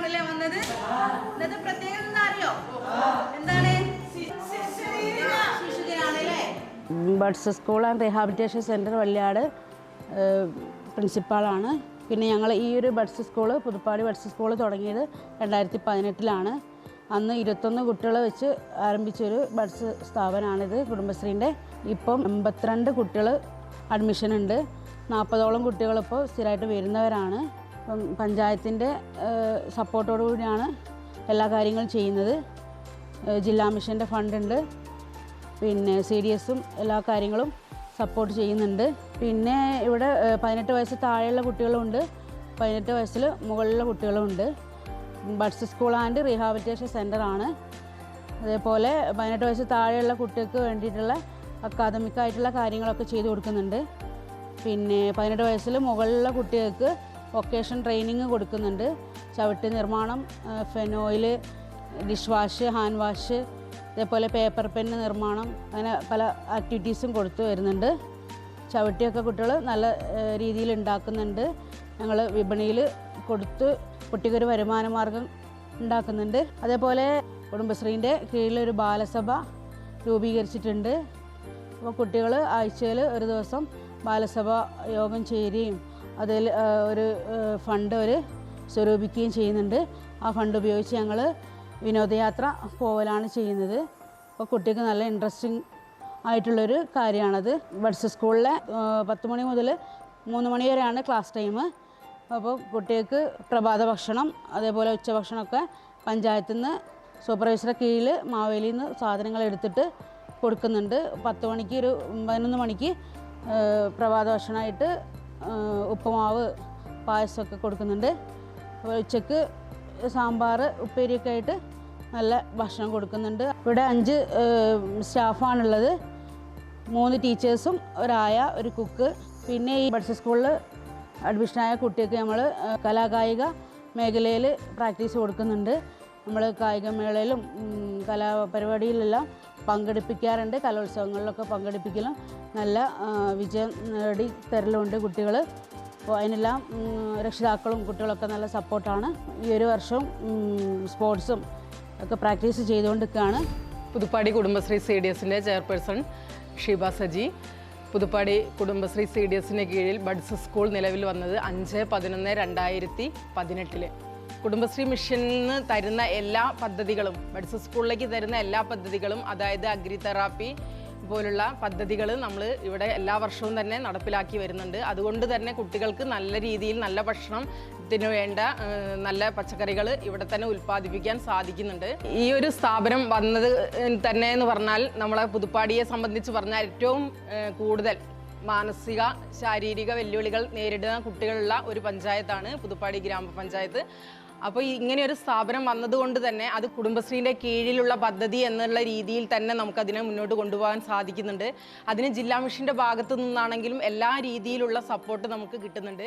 ആണല്ലേ വന്നത്? ഇന്നത്തെ പ്രത്യേകത അറിയോ? എന്താണ്? ശിശുദിനാണല്ലേ? Buds school and rehabilitation centre Valliyad പ്രിൻസിപ്പാളാണ്. പിന്നെ ഞങ്ങൾ ഈ ഒരു buds school Puthuppadi buds school തുടങ്ങിയത് 2018-ലാണ്. അന്ന് 21 കുട്ടികളെ വെച്ച് ആരംഭിച്ചൊരു ബഡ്സ് സ്ഥാപനമാണിത് കുടുംബശ്രീൻ്റെ. ഇപ്പം 82 കുട്ടികൾ അഡ്മിഷൻ ഉണ്ട്. 40ഓളം കുട്ടികളിപ്പോൾ സ്ഥിരമായിട്ട് വരുന്നവരാണ്. ഇപ്പം പഞ്ചായത്തിൻ്റെ സപ്പോർട്ടോടു കൂടിയാണ് എല്ലാ കാര്യങ്ങളും ചെയ്യുന്നത്. ജില്ലാ മിഷൻ്റെ ഫണ്ടുണ്ട്. പിന്നെ CDSും എല്ലാ കാര്യങ്ങളും സപ്പോർട്ട് ചെയ്യുന്നുണ്ട്. പിന്നെ ഇവിടെ 18 വയസ്സ് താഴെയുള്ള കുട്ടികളുമുണ്ട്, 18 വയസ്സിൽ മുകളിലുള്ള കുട്ടികളുമുണ്ട്. ബഡ്സ് സ്കൂൾ ആൻഡ് റീഹാബിലിറ്റേഷൻ സെൻ്ററാണ്. അതേപോലെ 18 വയസ്സ് താഴെയുള്ള കുട്ടികൾക്ക് വേണ്ടിയിട്ടുള്ള അക്കാദമിക്കായിട്ടുള്ള കാര്യങ്ങളൊക്കെ ചെയ്തു കൊടുക്കുന്നുണ്ട്. പിന്നെ 18 വയസ്സിൽ മുകളിലുള്ള കുട്ടികൾക്ക് വൊക്കേഷൻ ട്രെയിനിങ് കൊടുക്കുന്നുണ്ട്. ചവിട്ടി നിർമ്മാണം, phenyl, dish wash, hand wash, അതേപോലെ പേപ്പർ പെന്ന് നിർമ്മാണം, അങ്ങനെ പല ആക്ടിവിറ്റീസും കൊടുത്തു വരുന്നുണ്ട്. ചവിട്ടിയൊക്കെ കുട്ടികൾ നല്ല രീതിയിൽ ഉണ്ടാക്കുന്നുണ്ട്. ഞങ്ങൾ വിപണിയിൽ കൊടുത്ത് കുട്ടിക്കൊരു വരുമാന മാർഗം ഉണ്ടാക്കുന്നുണ്ട്. അതേപോലെ കുടുംബശ്രീൻ്റെ കീഴിലൊരു ബാലസഭ രൂപീകരിച്ചിട്ടുണ്ട്. അപ്പോൾ കുട്ടികൾ ആഴ്ചയിൽ ഒരു ദിവസം ബാലസഭ യോഗം ചേരുകയും അതിൽ ഒരു ഫണ്ട് സ്വരൂപിക്കുകയും ചെയ്യുന്നുണ്ട്. ആ ഫണ്ട് ഉപയോഗിച്ച് ഞങ്ങൾ വിനോദയാത്ര പോവലാണ് ചെയ്യുന്നത്. അപ്പോൾ കുട്ടിക്ക് നല്ല ഇൻട്രസ്റ്റിംഗ് ആയിട്ടുള്ളൊരു കാര്യമാണത്. ബഡ്സ് സ്കൂളിലെ 10 മണി മുതൽ 3 മണി വരെയാണ് ക്ലാസ് ടൈം. അപ്പോൾ കുട്ടികൾക്ക് പ്രഭാത ഭക്ഷണം, അതേപോലെ ഉച്ചഭക്ഷണമൊക്കെ പഞ്ചായത്തിൽ നിന്ന് സൂപ്പർവൈസറുടെ കീഴിൽ മാവേലിയിൽ നിന്ന് സാധനങ്ങൾ എടുത്തിട്ട് കൊടുക്കുന്നുണ്ട്. 10 മണിക്ക് 11 മണിക്ക് പ്രഭാത ഭക്ഷണമായിട്ട് ഉപ്പുമാവ്, പായസമൊക്കെ കൊടുക്കുന്നുണ്ട്. അപ്പോൾ ഉച്ചക്ക് സാമ്പാർ, ഉപ്പേരിയൊക്കെ ആയിട്ട് നല്ല ഭക്ഷണം കൊടുക്കുന്നുണ്ട്. ഇവിടെ 5 സ്റ്റാഫാണുള്ളത്, 3 ടീച്ചേഴ്സും ഒരായ, ഒരു കുക്ക്. പിന്നെ ഈ ബഡ്സ് സ്കൂളിൽ അഡ്മിഷനായ കുട്ടികൾക്ക് നമ്മൾ കലാകായിക മേഖലയിൽ പ്രാക്ടീസ് കൊടുക്കുന്നുണ്ട്. നമ്മൾ കായികമേളയിലും കലാപരിപാടിയിലെല്ലാം പങ്കെടുപ്പിക്കാറുണ്ട്. കലോത്സവങ്ങളിലൊക്കെ പങ്കെടുപ്പിക്കലും നല്ല വിജയം നേടി തരലുമുണ്ട് കുട്ടികൾ. അപ്പോൾ അതിനെല്ലാം രക്ഷിതാക്കളും കുട്ടികളൊക്കെ നല്ല സപ്പോർട്ടാണ്. ഈ ഒരു വർഷവും സ്പോർട്സും ഒക്കെ പ്രാക്ടീസ് ചെയ്തുകൊണ്ടിരിക്കുകയാണ്. പുതുപ്പാടി കുടുംബശ്രീ CDSൻ്റെ ചെയർപേഴ്സൺ ഷീബ സജി. പുതുപ്പാടി കുടുംബശ്രീ CDSന് കീഴിൽ ബഡ്സ് സ്കൂൾ നിലവിൽ വന്നത് 5/11/2018. കുടുംബശ്രീ മിഷനിൽ നിന്ന് തരുന്ന എല്ലാ പദ്ധതികളും, ബഡ്സ് സ്കൂളിലേക്ക് തരുന്ന എല്ലാ പദ്ധതികളും, അതായത് അഗ്രി തെറാപ്പി പോലുള്ള പദ്ധതികൾ നമ്മൾ ഇവിടെ എല്ലാ വർഷവും തന്നെ നടപ്പിലാക്കി വരുന്നുണ്ട്. അതുകൊണ്ട് തന്നെ കുട്ടികൾക്ക് നല്ല രീതിയിൽ നല്ല ഭക്ഷണത്തിന് വേണ്ട നല്ല പച്ചക്കറികൾ ഇവിടെ തന്നെ ഉൽപ്പാദിപ്പിക്കാൻ സാധിക്കുന്നുണ്ട്. ഈ ഒരു സ്ഥാപനം വന്നത് തന്നെ എന്ന് പറഞ്ഞാൽ നമ്മളെ പുതുപ്പാടിയെ സംബന്ധിച്ച് പറഞ്ഞാൽ ഏറ്റവും കൂടുതൽ മാനസിക ശാരീരിക വെല്ലുവിളികൾ നേരിടുന്ന കുട്ടികളുള്ള ഒരു പഞ്ചായത്താണ് പുതുപ്പാടി ഗ്രാമപഞ്ചായത്ത്. അപ്പോൾ ഇങ്ങനെയൊരു സ്ഥാപനം വന്നതുകൊണ്ട് തന്നെ അത് കുടുംബശ്രീൻ്റെ കീഴിലുള്ള പദ്ധതി എന്നുള്ള രീതിയിൽ തന്നെ നമുക്കതിനെ മുന്നോട്ട് കൊണ്ടുപോകാൻ സാധിക്കുന്നുണ്ട്. അതിന് ജില്ലാ മിഷൻ്റെ ഭാഗത്തു നിന്നാണെങ്കിലും എല്ലാ രീതിയിലുള്ള സപ്പോർട്ട് നമുക്ക് കിട്ടുന്നുണ്ട്.